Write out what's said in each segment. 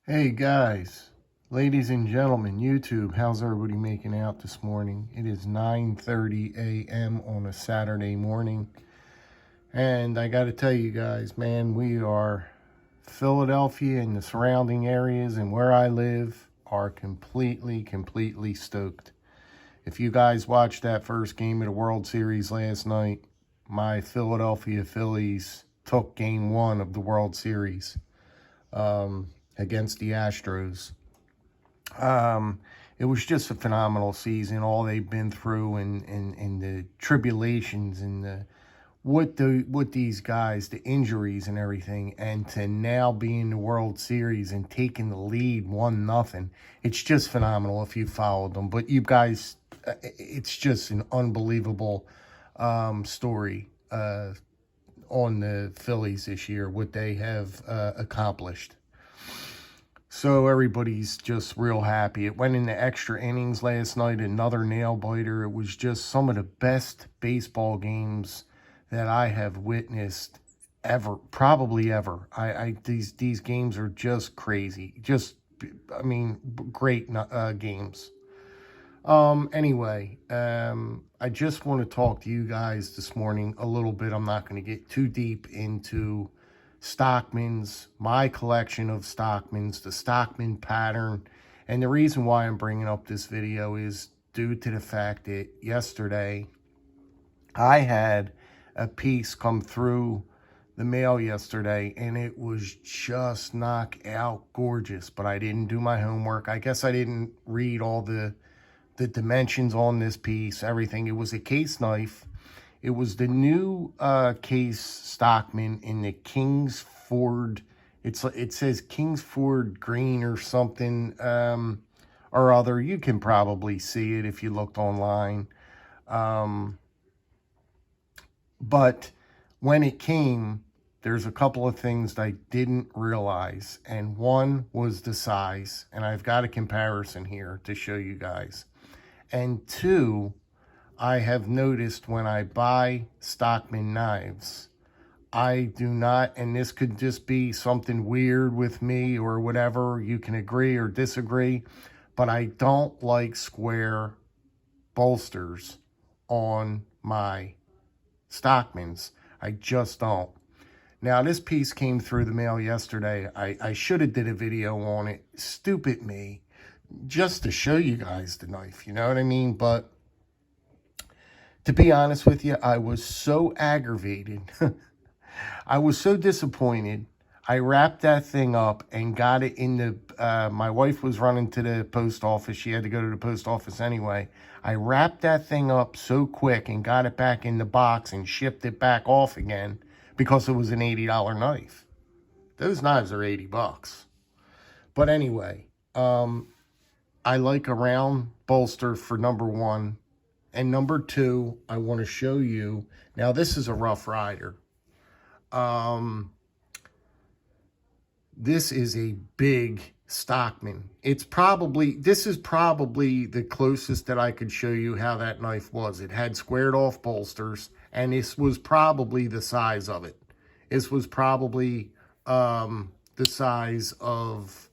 Hey guys, ladies and gentlemen, YouTube, how's everybody making out this morning? It is 9:30 a.m. on a Saturday morning, and I got to tell you guys, man, we are Philadelphia and the surrounding areas and where I live are completely stoked. If you guys watched that first game of the World Series last night, my Philadelphia Phillies took game one of the World Series against the Astros. It was just a phenomenal season, all they've been through and the tribulations and what these guys, the injuries and everything, and to now be in the World Series and taking the lead 1-0. It's just phenomenal if you followed them. But you guys, it's just an unbelievable story on the Phillies this year, what they have accomplished. So everybody's just real happy. It went into extra innings last night, another nail biter. It was just some of the best baseball games that I have witnessed ever, probably ever. These games are just crazy. Great games. Anyway, I just want to talk to you guys this morning a little bit. I'm not going to get too deep into Stockman's, my collection of Stockman's, the Stockman pattern. And the reason why I'm bringing up this video is due to the fact that yesterday I had a piece come through the mail yesterday, and it was just knockout gorgeous, but I didn't do my homework. I guess I didn't read all the dimensions on this piece, everything. It was a case knife. It was the new case Stockman in the Kingsford. It says Kingsford Green or something or other. You can probably see it if you looked online. But when it came, there's a couple of things that I didn't realize. And one was the size. And I've got a comparison here to show you guys. And two, I have noticed when I buy Stockman knives, I do not, and this could just be something weird with me or whatever, you can agree or disagree, but I don't like square bolsters on my Stockmans. I just don't. Now, this piece came through the mail yesterday. I should have did a video on it. Stupid me. Just to show you guys the knife, you know what I mean? But to be honest with you, I was so aggravated. I was so disappointed. I wrapped that thing up and got it in the, my wife was running to the post office. She had to go to the post office anyway. I wrapped that thing up so quick and got it back in the box and shipped it back off again because it was an $80 knife. Those knives are 80 bucks. But anyway, I like a round bolster for number one. And number two, I want to show you. Now, this is a Rough Rider. This is a big Stockman. This is probably the closest that I could show you how that knife was. It had squared off bolsters, and this was probably the size of it. This was probably the size of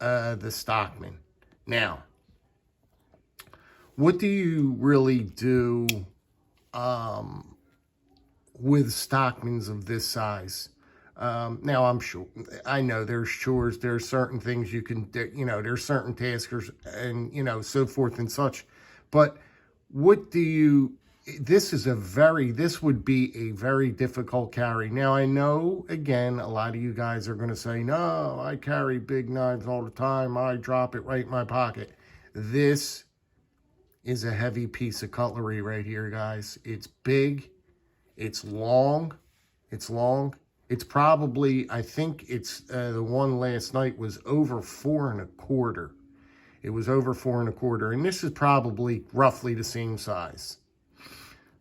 the Stockman. Now, what do you really do with Stockmans of this size? Now, I know there's chores, there's certain things you can, there's certain taskers and, so forth and such. But what do you, this would be a very difficult carry. Now, I know, again, a lot of you guys are going to say, no, I carry big knives all the time. I drop it right in my pocket. This is a heavy piece of cutlery right here, guys. It's big. It's long. It's probably, I think it's, the one last night was over 4 1/4. It was over 4 1/4. And this is probably roughly the same size.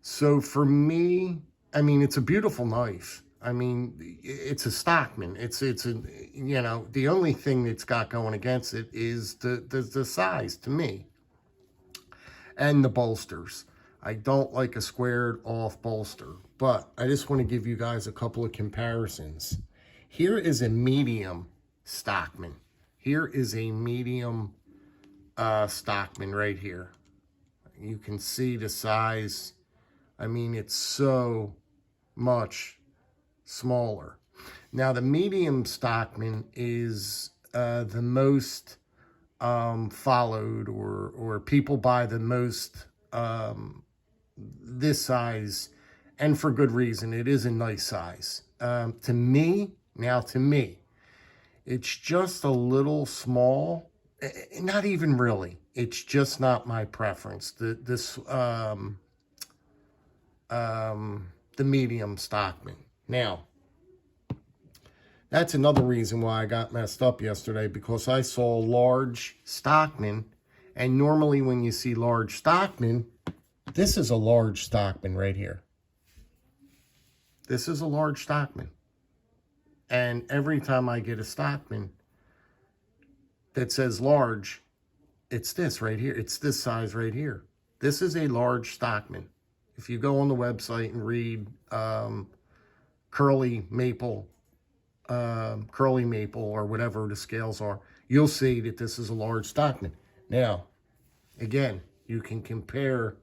So for me, I mean, it's a beautiful knife. I mean, it's a Stockman. It's a, the only thing it's got going against it is the size to me. And the bolsters. I don't like a squared off bolster, but I just want to give you guys a couple of comparisons. Here is a medium Stockman. Here is a medium Stockman right here. You can see the size. I mean, it's so much smaller. Now, the medium Stockman is the most followed, or people buy the most this size, and for good reason. It is a nice size. To me, it's just a little small. Not even really. It's just not my preference. The medium Stockman. Now, that's another reason why I got messed up yesterday, because I saw large Stockman, and normally when you see large Stockman, this is a large Stockman right here. This is a large Stockman. And every time I get a Stockman that says large, it's this right here. It's this size right here. This is a large Stockman. If you go on the website and read curly maple, or whatever the scales are, you'll see that this is a large Stockman. Now, again, you can compare.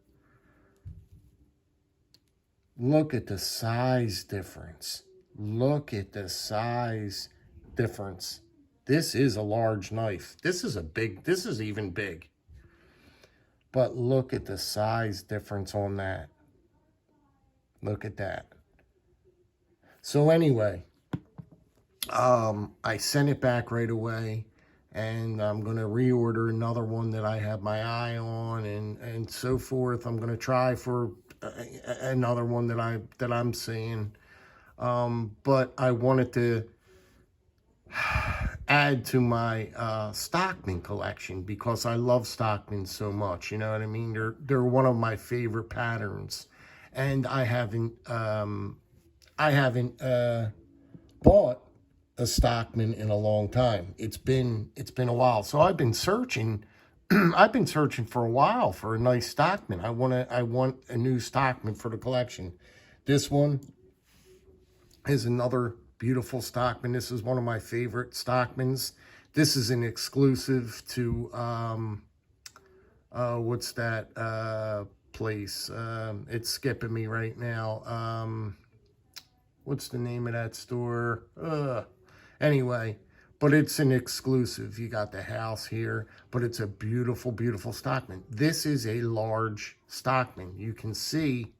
Look at the size difference. Look at the size difference. This is a large knife. This is even big. But look at the size difference on that. Look at that. So anyway, I sent it back right away, and I'm going to reorder another one that I have my eye on, and so forth. I'm going to try for another one that I'm seeing. But I wanted to add to my Stockman collection, because I love Stockman so much. You know what I mean? They're one of my favorite patterns, and I haven't bought a Stockman in a long time. It's been a while. So I've been searching. I've been searching for a while for a nice Stockman. I want a new Stockman for the collection. This one is another beautiful Stockman. This is one of my favorite Stockmans. This is an exclusive to what's that place? It's skipping me right now. What's the name of that store? Anyway, but it's an exclusive. You got the house here, but it's a beautiful, beautiful Stockman. This is a large Stockman. You can see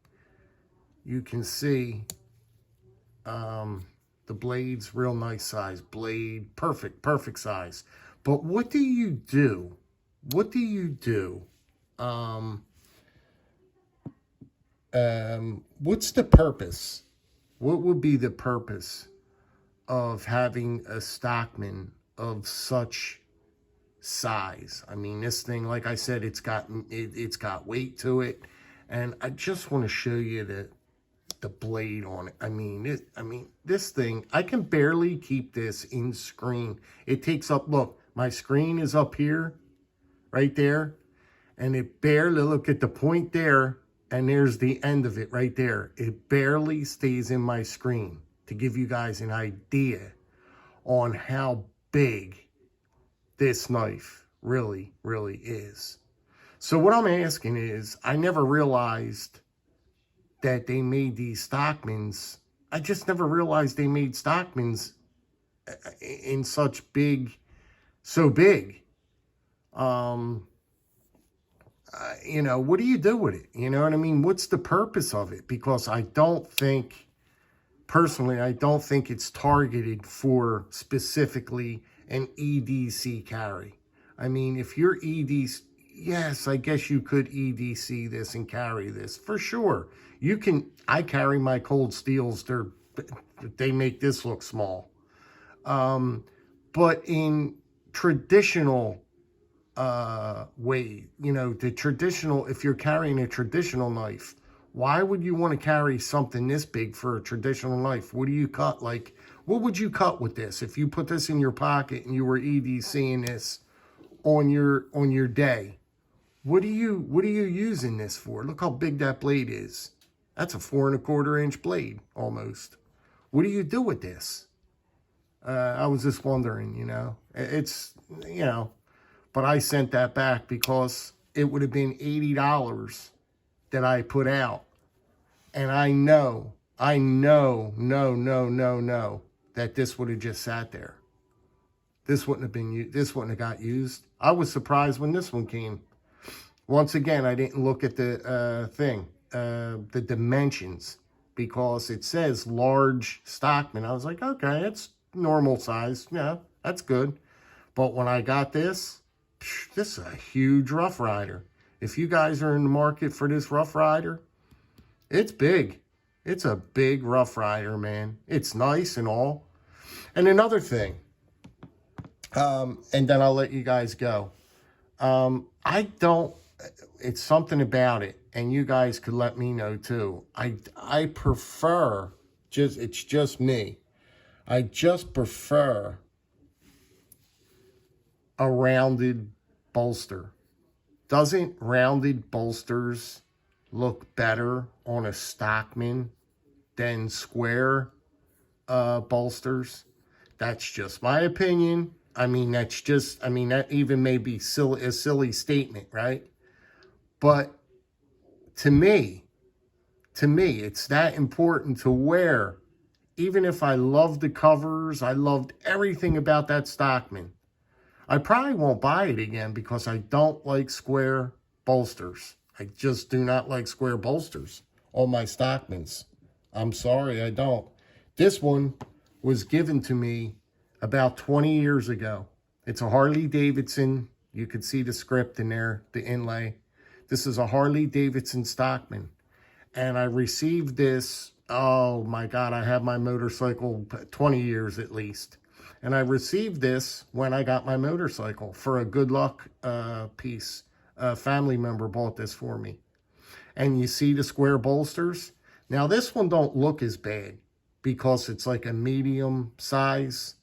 the blade's real nice size. Blade, perfect size. But what do you do? What's the purpose? What would be the purpose of having a Stockman of such size? I mean, this thing, like I said, it's got weight to it, and I just want to show you the blade on it. I mean, this thing, I can barely keep this in screen. It takes up, look, my screen is up here, right there, and it barely, look at the point there, and there's the end of it right there. It barely stays in my screen, to give you guys an idea on how big this knife really, really is. So what I'm asking is, I never realized that they made these Stockmans. I just never realized they made Stockmans in so big. You know, what do you do with it? You know what I mean? What's the purpose of it? Because personally, I don't think it's targeted for specifically an EDC carry. I mean, if you're EDC, yes, I guess you could EDC this and carry this for sure. You can. I carry my cold steels. They make this look small. But in traditional way, you know, if you're carrying a traditional knife, why would you want to carry something this big for a traditional knife? What do you cut? Like, what would you cut with this? If you put this in your pocket and you were EDCing this on your day, what are you using this for? Look how big that blade is. That's a 4 1/4 inch blade almost. What do you do with this? I was just wondering, you know. It's, you know, but I sent that back because it would have been $80 that I put out. And no, no, that this would have just sat there. This wouldn't have been, this wouldn't have got used. I was surprised when this one came. Once again, I didn't look at the the dimensions, because it says large Stockman. I was like, okay, it's normal size. Yeah, that's good. But when I got this, this is a huge Rough Rider. If you guys are in the market for this Rough Rider, it's big. It's a big Rough Rider, man. It's nice and all. And another thing, and then I'll let you guys go. I don't, it's something about it, and you guys could let me know too. I prefer, it's just me. I just prefer a rounded bolster. Doesn't rounded bolsters look better on a Stockman than square bolsters? That's just my opinion. I mean, that's just, I mean, that even may be a silly statement, right? But to me, it's that important to wear. Even if I loved the covers, I loved everything about that Stockman, I probably won't buy it again because I don't like square bolsters. I just do not like square bolsters on my Stockmans. I'm sorry, I don't. This one was given to me about 20 years ago. It's a Harley Davidson. You can see the script in there, the inlay. This is a Harley Davidson Stockman. And I received this, oh my God, I have my motorcycle 20 years at least. And I received this when I got my motorcycle for a good luck piece. A family member bought this for me. And you see the square bolsters? Now this one don't look as bad because it's like a medium size.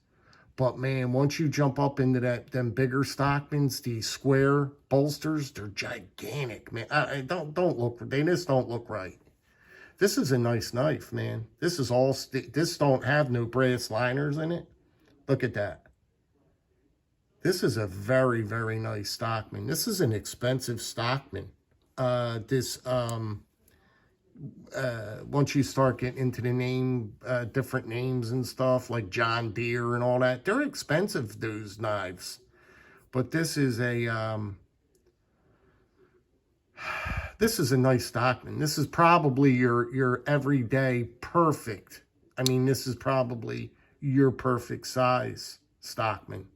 But man, once you jump up into them bigger Stockmans, these square bolsters, they're gigantic, man. Don't look, they just don't look right. This is a nice knife, man. This is all, this don't have no brass liners in it. Look at that. This is a very, very nice Stockman. This is an expensive Stockman. Once you start getting into the name, different names and stuff like John Deere and all that, they're expensive, those knives. But this is a, this is a nice Stockman. This is probably your everyday perfect. I mean, this is probably your perfect size Stockman.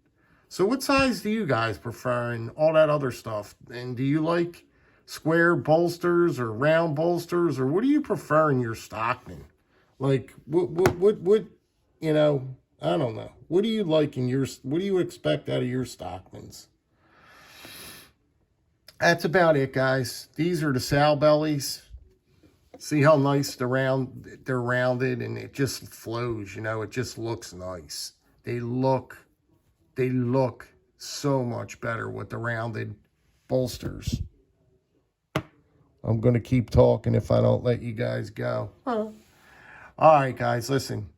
So what size do you guys prefer and all that other stuff? And do you like square bolsters or round bolsters, or what do you prefer in your Stockman? Like, what, you know, I don't know. What do you like in your, what do you expect out of your Stockmans? That's about it, guys. These are the sow bellies. See how nice they're rounded, and it just flows, you know, it just looks nice. They look so much better with the rounded bolsters. I'm going to keep talking if I don't let you guys go. All right, guys, listen.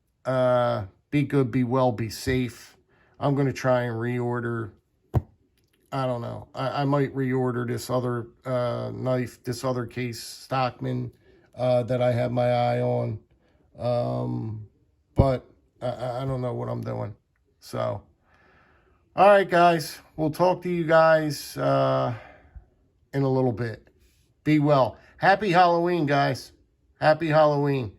Be good, be well, be safe. I'm going to try and reorder. I don't know. I might reorder this other knife, this other case Stockman that I have my eye on. But I don't know what I'm doing. So, all right, guys. We'll talk to you guys in a little bit. Be well. Happy Halloween, guys. Happy Halloween.